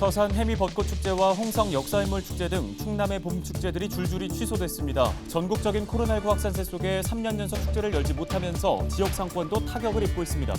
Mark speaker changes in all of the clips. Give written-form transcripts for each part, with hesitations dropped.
Speaker 1: 서산 해미 벚꽃 축제와 홍성 역사인물 축제 등 충남의 봄 축제들이 줄줄이 취소됐습니다. 전국적인 코로나19 확산세 속에 3년 연속 축제를 열지 못하면서 지역 상권도 타격을 입고 있습니다.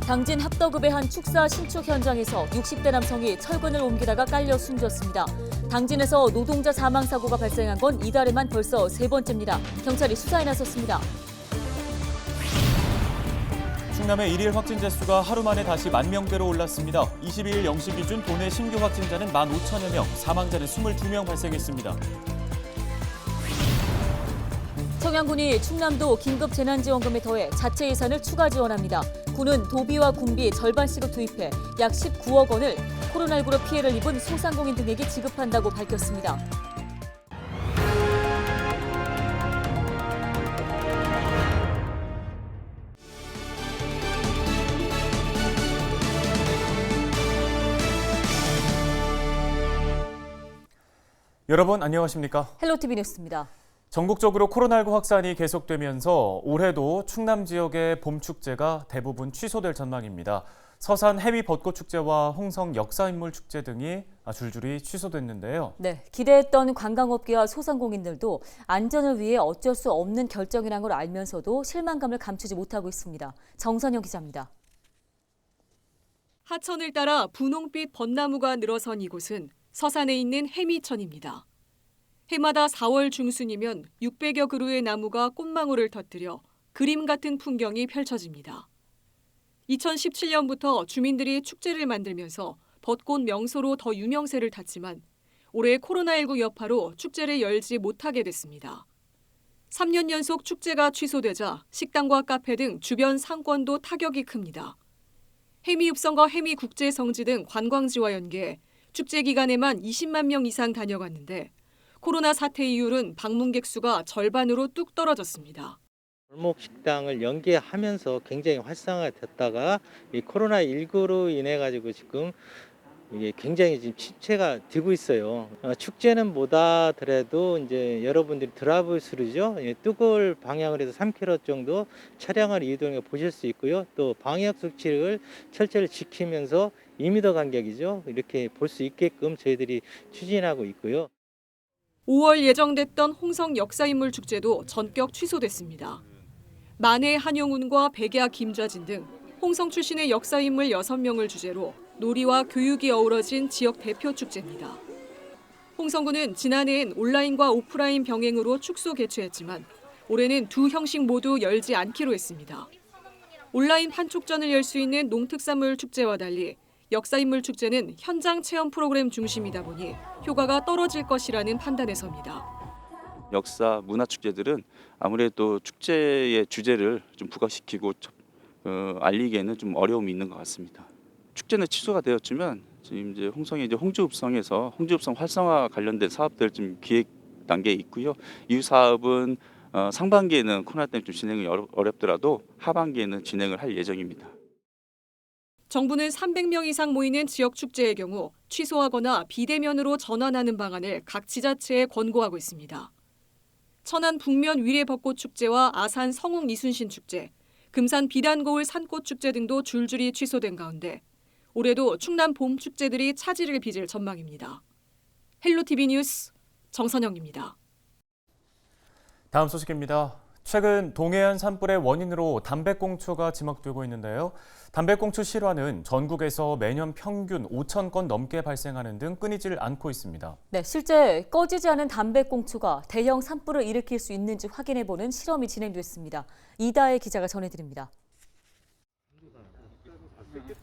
Speaker 2: 당진 합덕읍의 한 축사 신축 현장에서 60대 남성이 철근을 옮기다가 깔려 숨졌습니다. 당진에서 노동자 사망 사고가 발생한 건 이달에만 벌써 3번째입니다. 경찰이 수사에 나섰습니다.
Speaker 1: 충남의 일일 확진자 수가 하루 만에 다시 10,000명대로 올랐습니다. 22일 0시 기준 도내 신규 확진자는 15,000여 명, 사망자는 22명 발생했습니다.
Speaker 2: 청양군이 충남도 긴급 재난지원금에 더해 자체 예산을 추가 지원합니다. 군은 도비와 군비 절반씩을 투입해 약 19억 원을 코로나19로 피해를 입은 소상공인 등에게 지급한다고 밝혔습니다.
Speaker 1: 여러분 안녕하십니까?
Speaker 2: 헬로티비 뉴스입니다.
Speaker 1: 전국적으로 코로나19 확산이 계속되면서 올해도 충남 지역의 봄 축제가 대부분 취소될 전망입니다. 서산 해미 벚꽃 축제와 홍성 역사인물 축제 등이 줄줄이 취소됐는데요.
Speaker 2: 네, 기대했던 관광업계와 소상공인들도 안전을 위해 어쩔 수 없는 결정이란 걸 알면서도 실망감을 감추지 못하고 있습니다. 정선영 기자입니다.
Speaker 3: 하천을 따라 분홍빛 벚나무가 늘어선 이곳은 서산에 있는 해미천입니다. 해마다 4월 중순이면 600여 그루의 나무가 꽃망울을 터뜨려 그림 같은 풍경이 펼쳐집니다. 2017년부터 주민들이 축제를 만들면서 벚꽃 명소로 더 유명세를 탔지만 올해 코로나19 여파로 축제를 열지 못하게 됐습니다. 3년 연속 축제가 취소되자 식당과 카페 등 주변 상권도 타격이 큽니다. 해미읍성과 해미국제성지 등 관광지와 연계해 축제 기간에만 20만 명 이상 다녀갔는데 코로나 사태 이후로는 방문객 수가 절반으로 뚝 떨어졌습니다.
Speaker 4: 골목 식당을 연계하면서 굉장히 활성화됐다가 이 코로나19로 인해 가지고 지금 이게 굉장히 지금 침체가 되고 있어요. 축제는 뭐다 하더라도 이제 여러분들이 드라이브스루죠. 뚜골 방향으로 해서 3km 정도 차량을 이동해 보실 수 있고요. 또 방역 수칙을 철저히 지키면서 2m 간격이죠. 이렇게 볼 수 있게끔 저희들이 추진하고 있고요.
Speaker 3: 5월 예정됐던 홍성 역사인물 축제도 전격 취소됐습니다. 만해 한용운과 백야 김좌진 등 홍성 출신의 역사인물 6명을 주제로 놀이와 교육이 어우러진 지역 대표 축제입니다. 홍성군은 지난해엔 온라인과 오프라인 병행으로 축소 개최했지만 올해는 두 형식 모두 열지 않기로 했습니다. 온라인 판촉전을 열 수 있는 농특산물 축제와 달리 역사인물 축제는 현장 체험 프로그램 중심이다 보니 효과가 떨어질 것이라는 판단에 섭니다.
Speaker 5: 역사 문화 축제들은 아무래도 축제의 주제를 좀 부각시키고 알리기에는 좀 어려움이 있는 것 같습니다. 축제는 취소가 되었지만 지금 이제 홍성의 이제 홍주읍성에서 홍주읍성 활성화 관련된 사업들 좀 기획 단계에 있고요. 이 사업은 상반기에는 코로나 때문에 좀 진행이 어렵더라도 하반기에는 진행을 할 예정입니다.
Speaker 3: 정부는 300명 이상 모이는 지역 축제의 경우 취소하거나 비대면으로 전환하는 방안을 각 지자체에 권고하고 있습니다. 천안 북면 위례 벚꽃 축제와 아산 성웅 이순신 축제, 금산 비단거울 산꽃 축제 등도 줄줄이 취소된 가운데 올해도 충남 봄 축제들이 차질을 빚을 전망입니다. 헬로티비 뉴스 정선영입니다.
Speaker 1: 다음 소식입니다. 최근 동해안 산불의 원인으로 담배꽁초가 지목되고 있는데요. 담배꽁초 실화는 전국에서 매년 평균 5,000건 넘게 발생하는 등 끊이질 않고 있습니다.
Speaker 2: 네, 실제 꺼지지 않은 담배꽁초가 대형 산불을 일으킬 수 있는지 확인해보는 실험이 진행됐습니다. 이다혜 기자가 전해드립니다.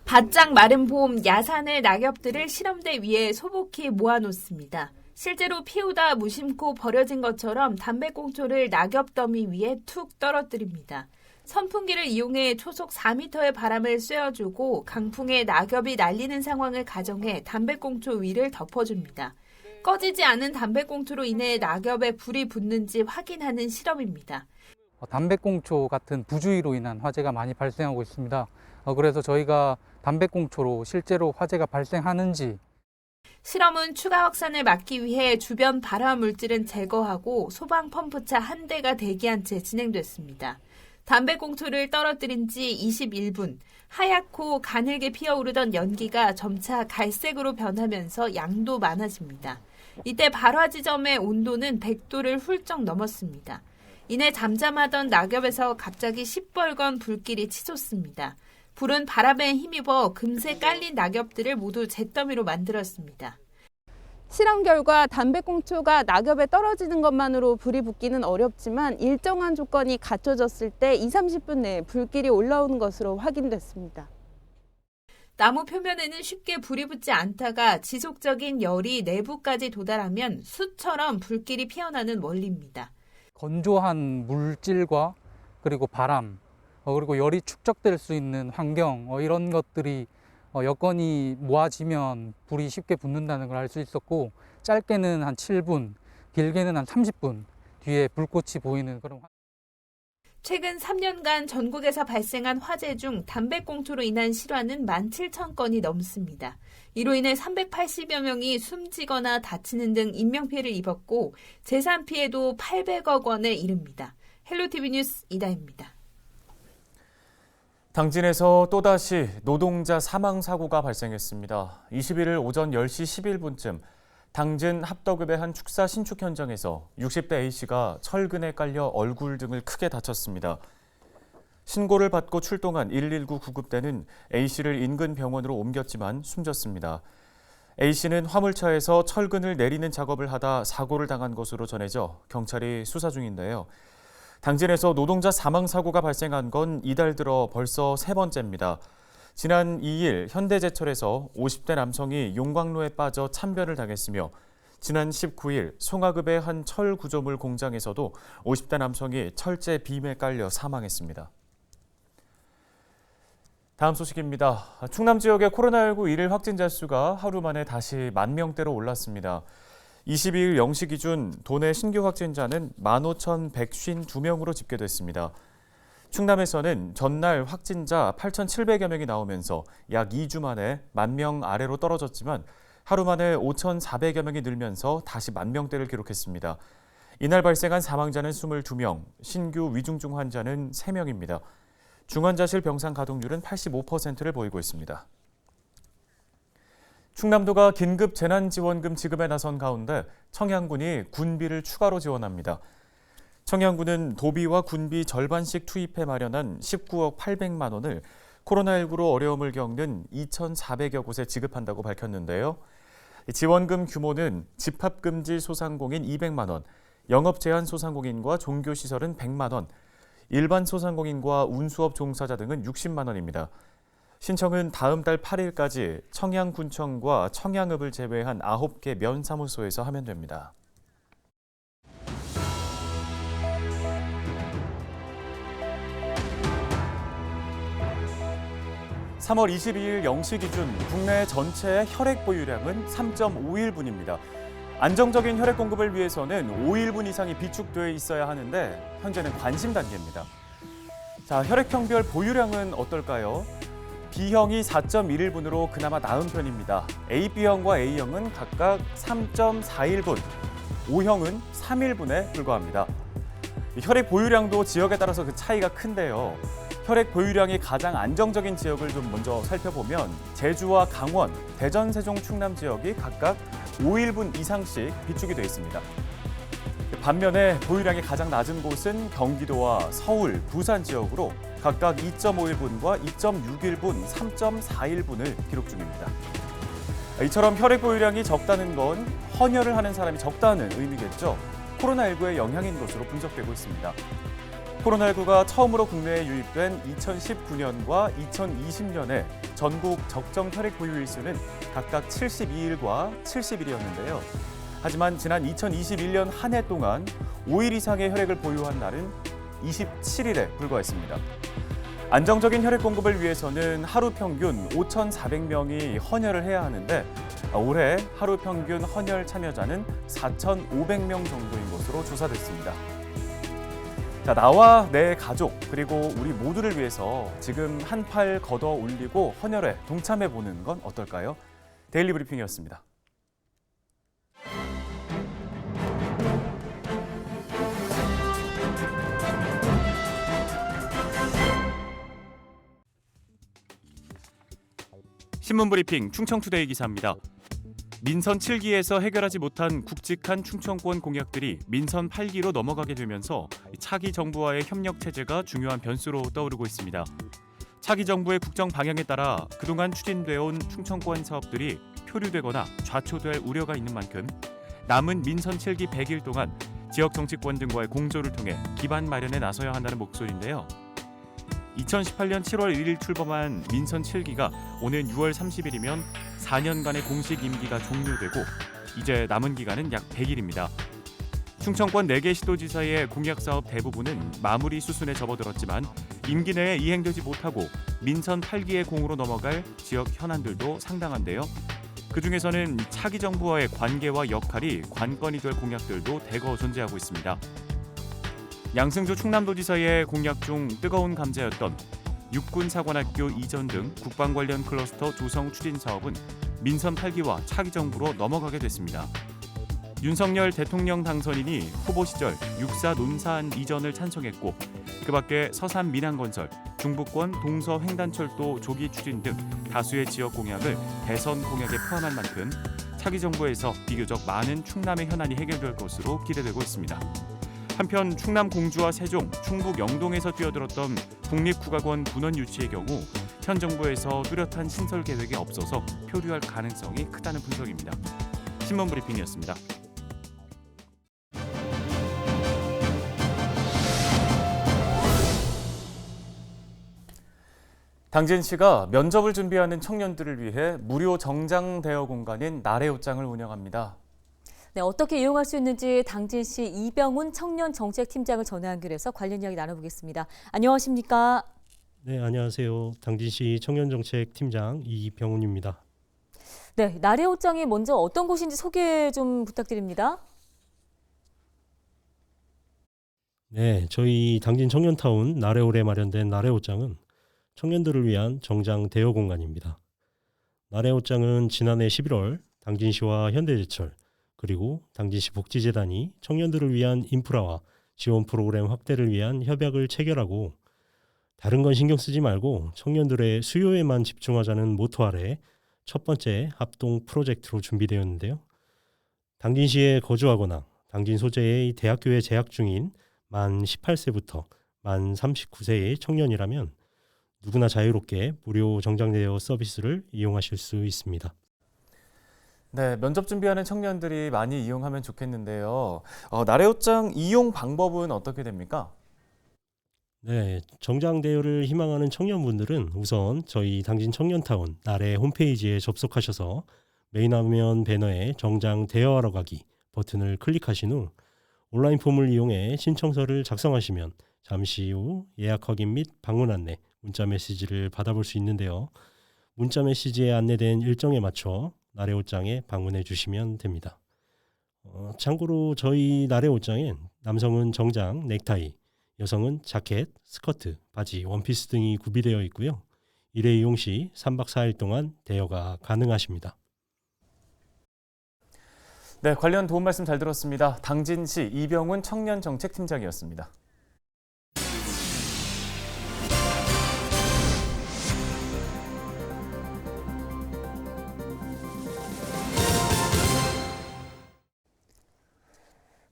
Speaker 6: 바짝 마른 봄, 야산의 낙엽들을 실험대 위에 소복히 모아놓습니다. 실제로 피우다 무심코 버려진 것처럼 담배꽁초를 낙엽 더미 위에 툭 떨어뜨립니다. 선풍기를 이용해 초속 4m의 바람을 쐬어주고 강풍에 낙엽이 날리는 상황을 가정해 담배꽁초 위를 덮어줍니다. 꺼지지 않은 담배꽁초로 인해 낙엽에 불이 붙는지 확인하는 실험입니다.
Speaker 7: 담배꽁초 같은 부주의로 인한 화재가 많이 발생하고 있습니다. 그래서 저희가 담배꽁초로 실제로 화재가 발생하는지
Speaker 6: 실험은 추가 확산을 막기 위해 주변 발화 물질은 제거하고 소방 펌프차 한 대가 대기한 채 진행됐습니다. 담배꽁초를 떨어뜨린 지 21분, 하얗고 가늘게 피어오르던 연기가 점차 갈색으로 변하면서 양도 많아집니다. 이때 발화 지점의 온도는 100도를 훌쩍 넘었습니다. 이내 잠잠하던 낙엽에서 갑자기 시뻘건 불길이 치솟습니다. 불은 바람에 힘입어 금세 깔린 낙엽들을 모두 잿더미로 만들었습니다.
Speaker 8: 실험 결과 담배꽁초가 낙엽에 떨어지는 것만으로 불이 붙기는 어렵지만 일정한 조건이 갖춰졌을 때 20-30분 내에 불길이 올라오는 것으로 확인됐습니다.
Speaker 6: 나무 표면에는 쉽게 불이 붙지 않다가 지속적인 열이 내부까지 도달하면 숯처럼 불길이 피어나는 원리입니다.
Speaker 7: 건조한 물질과 그리고 바람, 그리고 열이 축적될 수 있는 환경, 이런 것들이 여건이 모아지면 불이 쉽게 붙는다는 걸 알 수 있었고, 짧게는 한 7분, 길게는 한 30분 뒤에 불꽃이 보이는 그런.
Speaker 6: 최근 3년간 전국에서 발생한 화재 중 담배꽁초로 인한 실화는 17,000건이 넘습니다. 이로 인해 380여 명이 숨지거나 다치는 등 인명피해를 입었고 재산 피해도 800억 원에 이릅니다. 헬로티비 뉴스 이다혜입니다.
Speaker 1: 당진에서 또다시 노동자 사망 사고가 발생했습니다. 21일 오전 10시 11분쯤 당진 합덕읍의 한 축사 신축 현장에서 60대 A씨가 철근에 깔려 얼굴 등을 크게 다쳤습니다. 신고를 받고 출동한 119 구급대는 A씨를 인근 병원으로 옮겼지만 숨졌습니다. A씨는 화물차에서 철근을 내리는 작업을 하다 사고를 당한 것으로 전해져 경찰이 수사 중인데요. 당진에서 노동자 사망 사고가 발생한 건 이달 들어 벌써 3번째입니다. 지난 2일 현대제철에서 50대 남성이 용광로에 빠져 참변을 당했으며 지난 19일 송화급의 한 철 구조물 공장에서도 50대 남성이 철제 빔에 깔려 사망했습니다. 다음 소식입니다. 충남 지역의 코로나19 일일 확진자 수가 하루 만에 다시 10,000명대로 올랐습니다. 22일 0시 기준 도내 신규 확진자는 15,152명으로 집계됐습니다. 충남에서는 전날 확진자 8,700여 명이 나오면서 약 2주 만에 10,000명 아래로 떨어졌지만 하루 만에 5,400여 명이 늘면서 다시 10,000명대를 기록했습니다. 이날 발생한 사망자는 22명, 신규 위중증 환자는 3명입니다. 중환자실 병상 가동률은 85%를 보이고 있습니다. 충남도가 긴급 재난지원금 지급에 나선 가운데 청양군이 군비를 추가로 지원합니다. 청양군은 도비와 군비 절반씩 투입해 마련한 19억 800만 원을 코로나19로 어려움을 겪는 2,400여 곳에 지급한다고 밝혔는데요. 지원금 규모는 집합금지 소상공인 200만 원, 영업제한 소상공인과 종교시설은 100만 원, 일반 소상공인과 운수업 종사자 등은 60만 원입니다. 신청은 다음 달 8일까지 청양군청과 청양읍을 제외한 9개 면사무소에서 하면 됩니다. (3월 22일) 0시 기준 국내 전체 혈액 보유량은 3.51분입니다. 안정적인 혈액 공급을 위해서는 5일분 이상이 비축되어 있어야 하는데 현재는 관심 단계입니다. 자, 혈액형별 보유량은 어떨까요? B형이 4.11분으로 그나마 나은 편입니다. AB형과 A형은 각각 3.41분, O형은 3일분에 불과합니다. 혈액 보유량도 지역에 따라서 그 차이가 큰데요. 혈액 보유량이 가장 안정적인 지역을 좀 먼저 살펴보면 제주와 강원, 대전, 세종, 충남 지역이 각각 5일분 이상씩 비축이 되어 있습니다. 반면에 보유량이 가장 낮은 곳은 경기도와 서울, 부산 지역으로 각각 2.51분과 2.61분, 3.41분을 기록 중입니다. 이처럼 혈액 보유량이 적다는 건 헌혈을 하는 사람이 적다는 의미겠죠. 코로나19의 영향인 것으로 분석되고 있습니다. 코로나19가 처음으로 국내에 유입된 2019년과 2020년에 전국 적정 혈액 보유 일수는 각각 72일과 70일이었는데요. 하지만 지난 2021년 한 해 동안 5일 이상의 혈액을 보유한 날은 27일에 불과했습니다. 안정적인 혈액 공급을 위해서는 하루 평균 5,400명이 헌혈을 해야 하는데 올해 하루 평균 헌혈 참여자는 4,500명 정도인 것으로 조사됐습니다. 자, 나와 내 가족 그리고 우리 모두를 위해서 지금 한 팔 걷어 올리고 헌혈에 동참해 보는 건 어떨까요? 데일리 브리핑이었습니다. 신문브리핑 충청투데이 기사입니다. 민선 7기에서 해결하지 못한 굵직한 충청권 공약들이 민선 8기로 넘어가게 되면서 차기 정부와의 협력 체제가 중요한 변수로 떠오르고 있습니다. 차기 정부의 국정 방향에 따라 그동안 추진되어 온 충청권 사업들이 표류되거나 좌초될 우려가 있는 만큼 남은 민선 7기 100일 동안 지역 정치권 등과의 공조를 통해 기반 마련에 나서야 한다는 목소리인데요. 2018년 7월 1일 출범한 민선 7기가 오는 6월 30일이면 4년간의 공식 임기가 종료되고 이제 남은 기간은 약 100일입니다. 충청권 4개 시도지사의 공약 사업 대부분은 마무리 수순에 접어들었지만 임기 내에 이행되지 못하고 민선 8기의 공으로 넘어갈 지역 현안들도 상당한데요. 그중에서는 차기 정부와의 관계와 역할이 관건이 될 공약들도 대거 존재하고 있습니다. 양승조 충남도지사의 공약 중 뜨거운 감자였던 육군사관학교 이전 등 국방 관련 클러스터 조성 추진 사업은 민선 8기와 차기 정부로 넘어가게 됐습니다. 윤석열 대통령 당선인이 후보 시절 육사 논산 이전을 찬성했고 그 밖에 서산 민항건설, 중부권 동서횡단철도 조기 추진 등 다수의 지역 공약을 대선 공약에 포함한 만큼 차기 정부에서 비교적 많은 충남의 현안이 해결될 것으로 기대되고 있습니다. 한편 충남 공주와 세종, 충북 영동에서 뛰어들었던 국립국악원 분원 유치의 경우 현 정부에서 뚜렷한 신설 계획이 없어서 표류할 가능성이 크다는 분석입니다. 신문브리핑이었습니다. 당진시가 면접을 준비하는 청년들을 위해 무료 정장 대여 공간인 나래 옷장을 운영합니다.
Speaker 2: 네, 어떻게 이용할 수 있는지 당진시 이병훈 청년정책팀장을 전화 연결해서 관련 이야기 나눠보겠습니다. 안녕하십니까?
Speaker 9: 네, 안녕하세요. 당진시 청년정책팀장 이병훈입니다.
Speaker 2: 네, 나래 옷장이 먼저 어떤 곳인지 소개 좀 부탁드립니다.
Speaker 9: 네, 저희 당진 청년타운 나래홀에 마련된 나래옷장은 청년들을 위한 정장 대여 공간입니다. 나래옷장은 지난해 11월 당진시와 현대제철 그리고 당진시 복지재단이 청년들을 위한 인프라와 지원 프로그램 확대를 위한 협약을 체결하고 다른 건 신경 쓰지 말고 청년들의 수요에만 집중하자는 모토 아래 첫 번째 합동 프로젝트로 준비되었는데요. 당진시에 거주하거나 당진 소재의 대학교에 재학 중인 만 18세부터 만 39세의 청년이라면 누구나 자유롭게 무료 정장 대여 서비스를 이용하실 수 있습니다.
Speaker 1: 네, 면접 준비하는 청년들이 많이 이용하면 좋겠는데요. 나래 옷장 이용 방법은 어떻게 됩니까?
Speaker 9: 네, 정장 대여를 희망하는 청년분들은 우선 저희 당진 청년타운 나래 홈페이지에 접속하셔서 메인 화면 배너에 정장 대여하러 가기 버튼을 클릭하신 후 온라인 폼을 이용해 신청서를 작성하시면 잠시 후 예약 확인 및 방문 안내, 문자 메시지를 받아볼 수 있는데요. 문자 메시지에 안내된 일정에 맞춰 나래 옷장에 방문해 주시면 됩니다. 참고로 저희 나래 옷장엔 남성은 정장, 넥타이, 여성은 자켓, 스커트, 바지, 원피스 등이 구비되어 있고요. 1회 이용 시 3박 4일 동안 대여가 가능하십니다.
Speaker 1: 네, 관련 도움 말씀 잘 들었습니다. 당진시 이병훈 청년정책팀장이었습니다.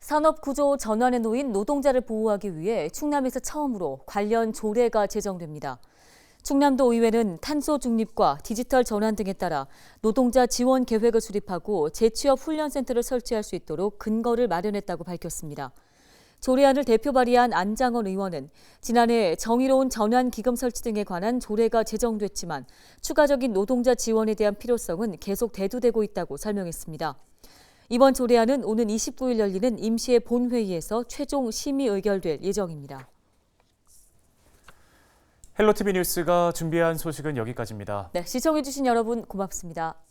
Speaker 2: 산업구조 전환에 놓인 노동자를 보호하기 위해 충남에서 처음으로 관련 조례가 제정됩니다. 충남도 의회는 탄소 중립과 디지털 전환 등에 따라 노동자 지원 계획을 수립하고 재취업 훈련센터를 설치할 수 있도록 근거를 마련했다고 밝혔습니다. 조례안을 대표 발의한 안장원 의원은 지난해 정의로운 전환 기금 설치 등에 관한 조례가 제정됐지만 추가적인 노동자 지원에 대한 필요성은 계속 대두되고 있다고 설명했습니다. 이번 조례안은 오는 29일 열리는 임시회 본회의에서 최종 심의 의결될 예정입니다.
Speaker 1: 헬로티비 뉴스가 준비한 소식은 여기까지입니다.
Speaker 2: 네, 시청해주신 여러분 고맙습니다.